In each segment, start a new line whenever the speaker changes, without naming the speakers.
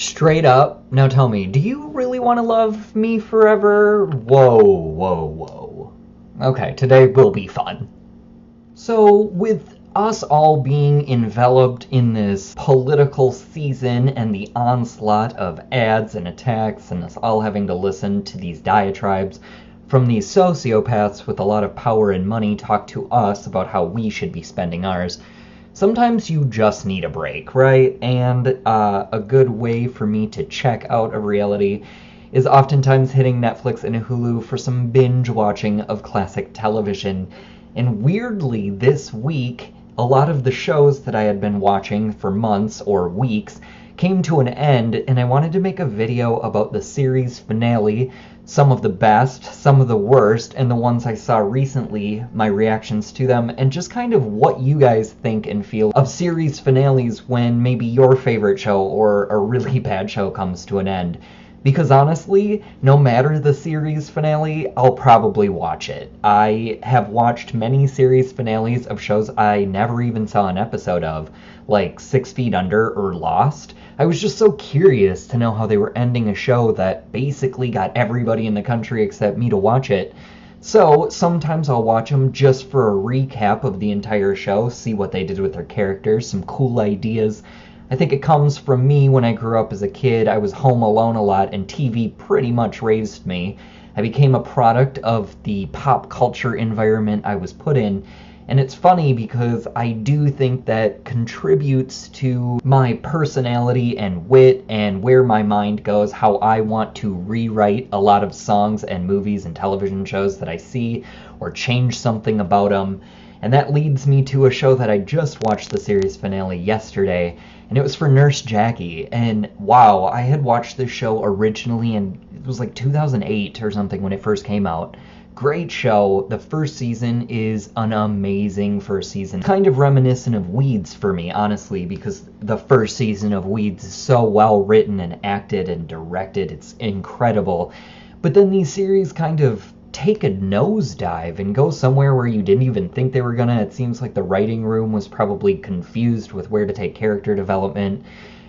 Straight up, now tell me, do you really want to love me forever? Whoa, whoa, whoa. Okay, today will be fun. So, with us all being enveloped in this political season and the onslaught of ads and attacks, and us all having to listen to these diatribes from these sociopaths with a lot of power and money talk to us about how we should be spending ours, sometimes you just need a break, right? And a good way for me to check out of reality is oftentimes hitting Netflix and Hulu for some binge watching of classic television. And weirdly, this week, a lot of the shows that I had been watching for months or weeks came to an end, and I wanted to make a video about the series finale, some of the best, some of the worst, and the ones I saw recently, my reactions to them, and just kind of what you guys think and feel of series finales when maybe your favorite show or a really bad show comes to an end. Because honestly, no matter the series finale, I'll probably watch it. I have watched many series finales of shows I never even saw an episode of, like 6 Feet Under or Lost. I was just so curious to know how they were ending a show that basically got everybody in the country except me to watch it. So sometimes I'll watch them just for a recap of the entire show, see what they did with their characters, some cool ideas. I think it comes from me when I grew up as a kid. I was home alone a lot, and TV pretty much raised me. I became a product of the pop culture environment I was put in, and it's funny because I do think that contributes to my personality and wit and where my mind goes, how I want to rewrite a lot of songs and movies and television shows that I see, or change something about them. And that leads me to a show that I just watched the series finale yesterday, and it was for Nurse Jackie. And wow, I had watched this show originally, and it was like 2008 or something when it first came out. Great show. The first season is an amazing first season. Kind of reminiscent of Weeds for me, honestly, because the first season of Weeds is so well written and acted and directed. It's incredible. But then these series kind of take a nosedive and go somewhere where you didn't even think they were gonna. It seems like the writing room was probably confused with where to take character development.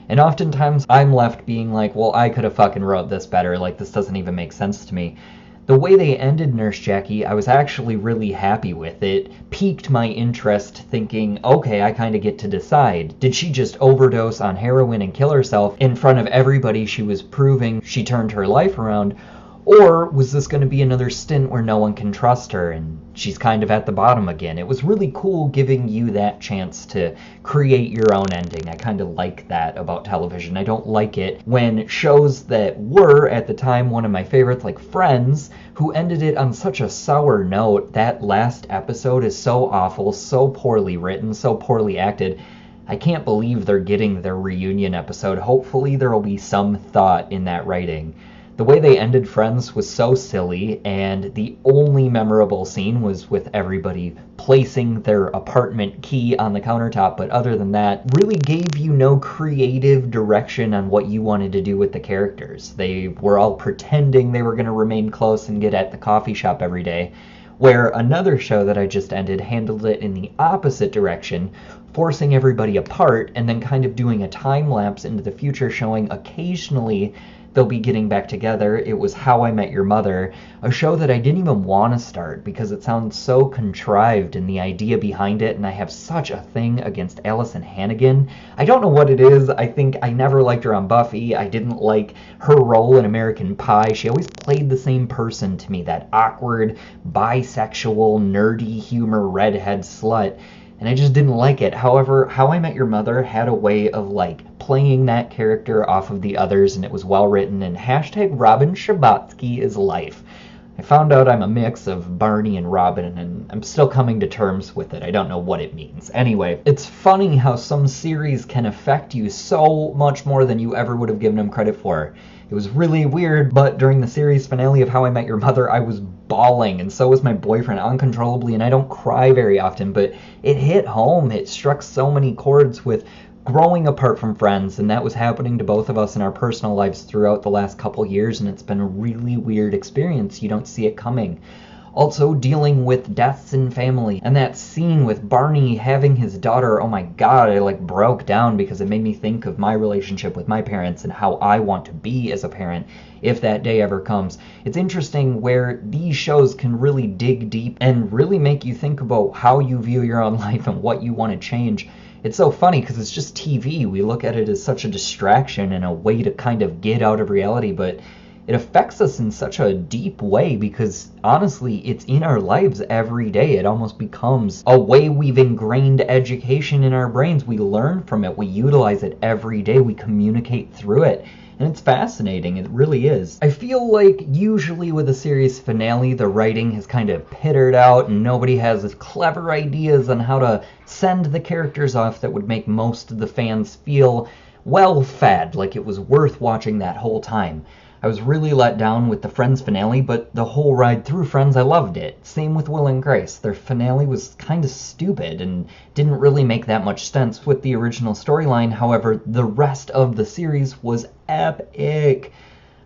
And oftentimes I'm left being like, well, I could have fucking wrote this better. Like, this doesn't even make sense to me. The way they ended Nurse Jackie, I was actually really happy with it. Piqued my interest, thinking, okay, I kind of get to decide. Did she just overdose on heroin and kill herself in front of everybody she was proving she turned her life around? Or was this going to be another stint where no one can trust her and she's kind of at the bottom again? It was really cool giving you that chance to create your own ending. I kind of like that about television. I don't like it when shows that were, at the time, one of my favorites, like Friends, who ended it on such a sour note. That last episode is so awful, so poorly written, so poorly acted. I can't believe they're getting their reunion episode. Hopefully there will be some thought in that writing. The way they ended Friends was so silly, and the only memorable scene was with everybody placing their apartment key on the countertop, but other than that, really gave you no creative direction on what you wanted to do with the characters. They were all pretending they were going to remain close and get at the coffee shop every day, where another show that I just ended handled it in the opposite direction, forcing everybody apart and then kind of doing a time lapse into the future, showing occasionally they'll be getting back together. It was How I Met Your Mother, a show that I didn't even want to start because it sounds so contrived in the idea behind it, and I have such a thing against Allison Hannigan. I don't know what it is. I think I never liked her on Buffy. I didn't like her role in American Pie. She always played the same person to me, that awkward, bisexual, nerdy humor redhead slut. And I just didn't like it. However, How I Met Your Mother had a way of, like, playing that character off of the others, and it was well written, and hashtag Robin Scherbatsky is life. I found out I'm a mix of Barney and Robin, and I'm still coming to terms with it. I don't know what it means. Anyway, it's funny how some series can affect you so much more than you ever would have given them credit for. It was really weird, but during the series finale of How I Met Your Mother, I was bawling, and so was my boyfriend, uncontrollably, and I don't cry very often, but it hit home. It struck so many chords with growing apart from Friends, and that was happening to both of us in our personal lives throughout the last couple years, and it's been a really weird experience. You don't see it coming. Also dealing with deaths in family, and that scene with Barney having his daughter, oh my god, I like broke down because it made me think of my relationship with my parents and how I want to be as a parent if that day ever comes. It's interesting where these shows can really dig deep and really make you think about how you view your own life and what you want to change. It's so funny because it's just TV. We look at it as such a distraction and a way to kind of get out of reality, but it affects us in such a deep way because honestly, it's in our lives every day. It almost becomes a way we've ingrained education in our brains. We learn from it. We utilize it every day. We communicate through it. And it's fascinating. It really is. I feel like usually with a series finale, the writing has kind of pittered out and nobody has clever ideas on how to send the characters off that would make most of the fans feel well fed, like it was worth watching that whole time. I was really let down with the Friends finale, but the whole ride through Friends, I loved it. Same with Will and Grace. Their finale was kind of stupid and didn't really make that much sense with the original storyline. However, the rest of the series was epic.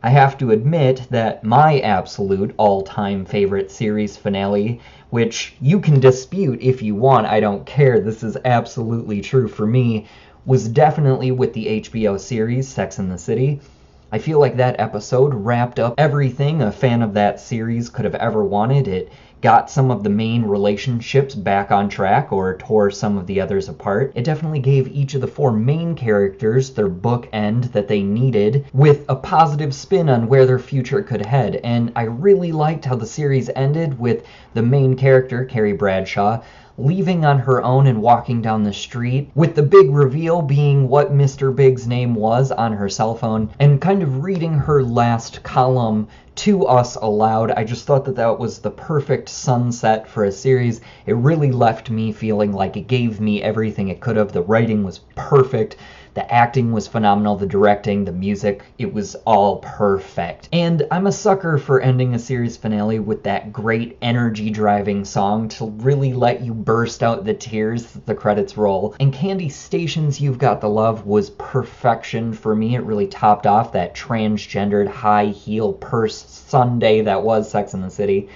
I have to admit that my absolute all-time favorite series finale, which you can dispute if you want, I don't care, this is absolutely true for me, was definitely with the HBO series Sex and the City. I feel like that episode wrapped up everything a fan of that series could have ever wanted. It got some of the main relationships back on track or tore some of the others apart. It definitely gave each of the four main characters their bookend that they needed with a positive spin on where their future could head. And I really liked how the series ended with the main character, Carrie Bradshaw, leaving on her own and walking down the street, with the big reveal being what Mr. Big's name was on her cell phone, and kind of reading her last column to us aloud. I just thought that that was the perfect sunset for a series. It really left me feeling like it gave me everything it could have. The writing was perfect. The acting was phenomenal, the directing, the music, it was all perfect. And I'm a sucker for ending a series finale with that great energy-driving song to really let you burst out the tears as the credits roll. And Candy Station's You've Got the Love was perfection for me. It really topped off that transgendered high-heel purse sundae that was Sex and the City.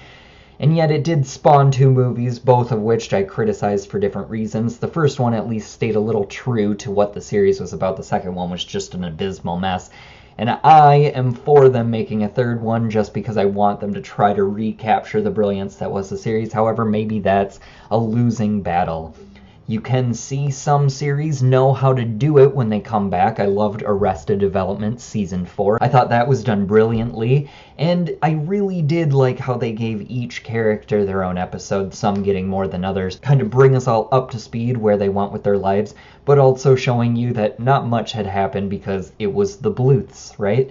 And yet it did spawn two movies, both of which I criticized for different reasons. The first one at least stayed a little true to what the series was about. The second one was just an abysmal mess. And I am for them making a third one just because I want them to try to recapture the brilliance that was the series. However, maybe that's a losing battle. You can see some series know how to do it when they come back. I loved Arrested Development Season 4. I thought that was done brilliantly, and I really did like how they gave each character their own episode, some getting more than others, kind of bring us all up to speed where they want with their lives, but also showing you that not much had happened because it was the Bluths, right?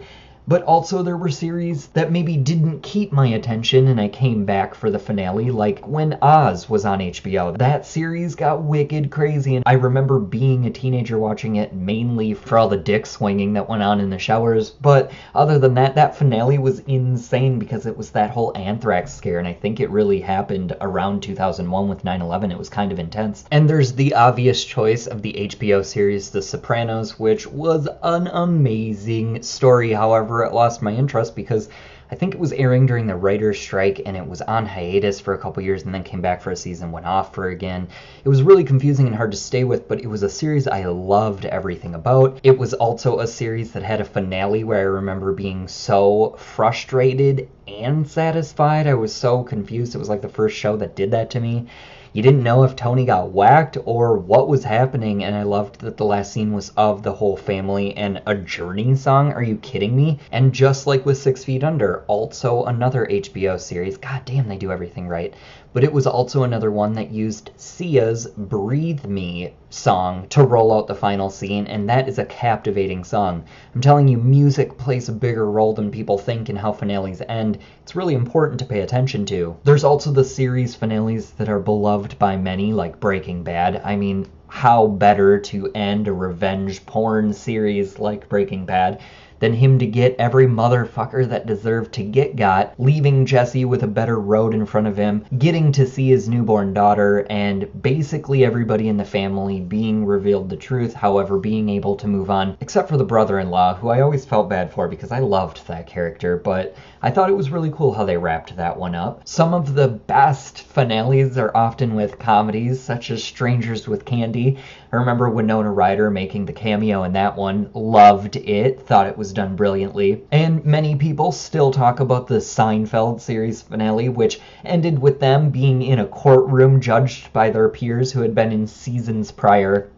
But also there were series that maybe didn't keep my attention and I came back for the finale, like when Oz was on HBO. That series got wicked crazy, and I remember being a teenager watching it mainly for all the dick swinging that went on in the showers. But other than that, that finale was insane because it was that whole anthrax scare, and I think it really happened around 2001 with 9/11. It was kind of intense. And there's the obvious choice of the HBO series The Sopranos, which was an amazing story. However, it lost my interest because I think it was airing during the writer's strike and it was on hiatus for a couple years and then came back for a season, went off for again. It was really confusing and hard to stay with, but it was a series I loved everything about. It was also a series that had a finale where I remember being so frustrated and satisfied. I was so confused. It was like the first show that did that to me. You didn't know if Tony got whacked or what was happening, and I loved that the last scene was of the whole family and a Journey song. Are you kidding me? And just like with 6 Feet Under, also another HBO series. God damn, they do everything right. But it was also another one that used Sia's Breathe Me song to roll out the final scene, and that is a captivating song. I'm telling you, music plays a bigger role than people think in how finales end. It's really important to pay attention to. There's also the series finales that are beloved by many, like Breaking Bad. I mean, how better to end a revenge porn series like Breaking Bad than him to get every motherfucker that deserved to get got, leaving Jesse with a better road in front of him, getting to see his newborn daughter, and basically everybody in the family being revealed the truth, however being able to move on, except for the brother-in-law, who I always felt bad for because I loved that character, but I thought it was really cool how they wrapped that one up. Some of the best finales are often with comedies, such as Strangers with Candy. I remember Winona Ryder making the cameo in that one, loved it, thought it was done brilliantly. And many people still talk about the Seinfeld series finale, which ended with them being in a courtroom judged by their peers who had been in seasons prior,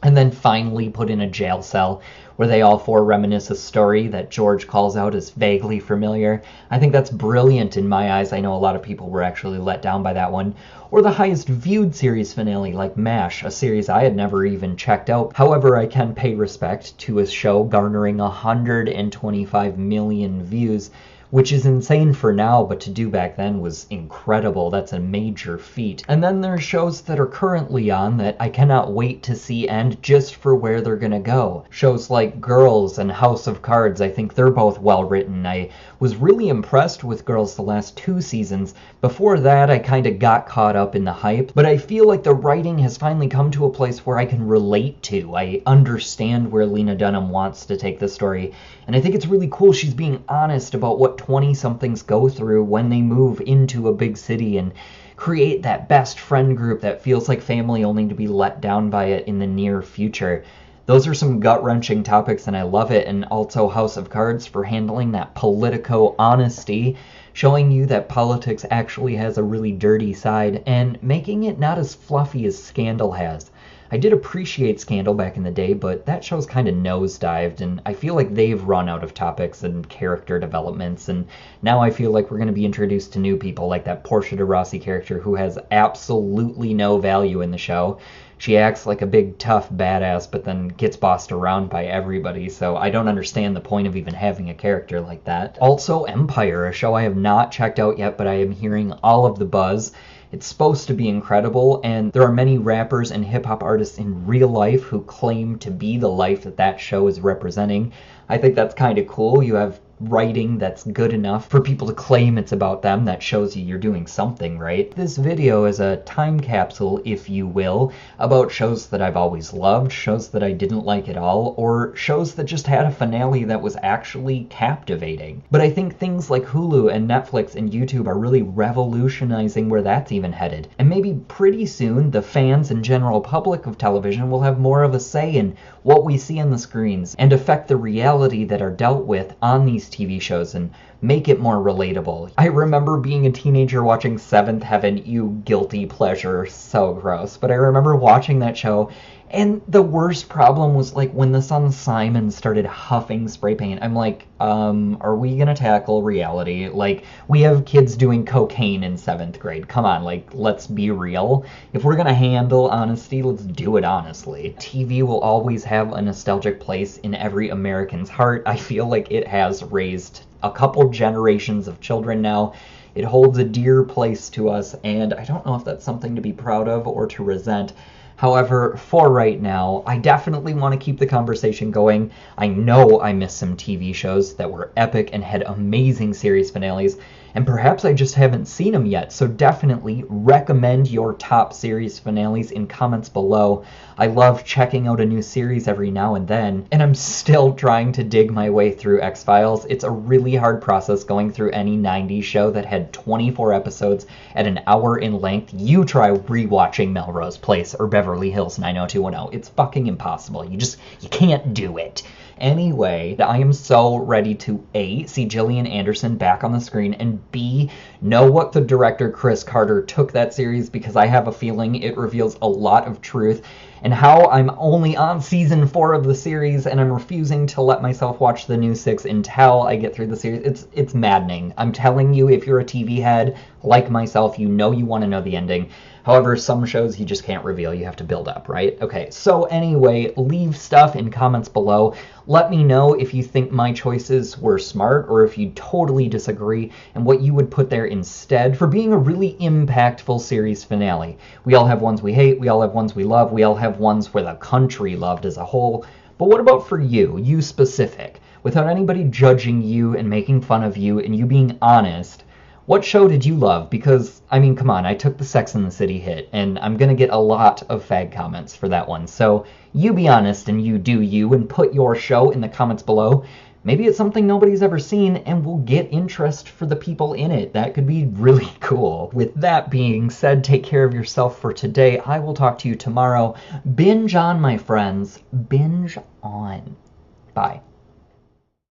and then finally put in a jail cell where they all four reminisce a story that George calls out as vaguely familiar. I think that's brilliant in my eyes. I know a lot of people were actually let down by that one. Or the highest viewed series finale like MASH, a series I had never even checked out. However, I can pay respect to a show garnering 125 million views, which is insane for now, but to do back then was incredible. That's a major feat. And then there's shows that are currently on that I cannot wait to see end just for where they're gonna go. Shows like Girls and House of Cards, I think they're both well written. I was really impressed with Girls the last 2 seasons. Before that, I kind of got caught up in the hype, but I feel like the writing has finally come to a place where I can relate to. I understand where Lena Dunham wants to take the story, and I think it's really cool she's being honest about what 20-somethings go through when they move into a big city and create that best friend group that feels like family only to be let down by it in the near future. Those are some gut-wrenching topics and I love it, and also House of Cards for handling that politico honesty, showing you that politics actually has a really dirty side and making it not as fluffy as Scandal has. I did appreciate Scandal back in the day, but that show's kind of nosedived, and I feel like they've run out of topics and character developments, and now I feel like we're going to be introduced to new people, like that Portia de Rossi character who has absolutely no value in the show. She acts like a big, tough badass, but then gets bossed around by everybody, so I don't understand the point of even having a character like that. Also, Empire, a show I have not checked out yet, but I am hearing all of the buzz. It's supposed to be incredible, and there are many rappers and hip-hop artists in real life who claim to be the life that that show is representing. I think that's kind of cool. You have writing that's good enough for people to claim it's about them. That shows you you're doing something right. This video is a time capsule, if you will, about shows that I've always loved, shows that I didn't like at all, or shows that just had a finale that was actually captivating. But I think things like Hulu and Netflix and YouTube are really revolutionizing where that's even headed. And maybe pretty soon the fans and general public of television will have more of a say in what we see on the screens and affect the reality that are dealt with on these TV shows and make it more relatable. I remember being a teenager watching Seventh Heaven, you guilty pleasure, so gross, but I remember watching that show, and the worst problem was like when the son Simon started huffing spray paint. I'm like, are we gonna tackle reality? Like, we have kids doing cocaine in 7th grade. Come on, like, let's be real. If we're gonna handle honesty, let's do it honestly. TV will always have a nostalgic place in every American's heart. I feel like it has raised a couple generations of children now. It holds a dear place to us, and I don't know if that's something to be proud of or to resent. However, for right now, I definitely want to keep the conversation going. I know I missed some TV shows that were epic and had amazing series finales, and perhaps I just haven't seen them yet, so definitely recommend your top series finales in comments below. I love checking out a new series every now and then, and I'm still trying to dig my way through X-Files. It's a really hard process going through any 90s show that had 24 episodes at an hour in length. You try rewatching Melrose Place or Beverly Hills 90210. It's fucking impossible. You can't do it. Anyway, I am so ready to A, see Gillian Anderson back on the screen, and B, know what the director Chris Carter took that series, because I have a feeling it reveals a lot of truth, and how I'm only on season 4 of the series and I'm refusing to let myself watch the new 6 until I get through the series. It's maddening. I'm telling you, if you're a TV head like myself, you know you want to know the ending. However, some shows you just can't reveal. You have to build up, right? Okay, so anyway, leave stuff in comments below. Let me know if you think my choices were smart or if you totally disagree and what you would put there instead for being a really impactful series finale. We all have ones we hate, we all have ones we love, we all have ones where the country loved as a whole. But what about for you, you specific? Without anybody judging you and making fun of you and you being honest, what show did you love? Because, I mean, come on, I took the Sex and the City hit, and I'm gonna get a lot of fag comments for that one. So, you be honest and you do you, and put your show in the comments below. Maybe it's something nobody's ever seen, and we'll get interest for the people in it. That could be really cool. With that being said, take care of yourself for today. I will talk to you tomorrow. Binge on, my friends. Binge on. Bye.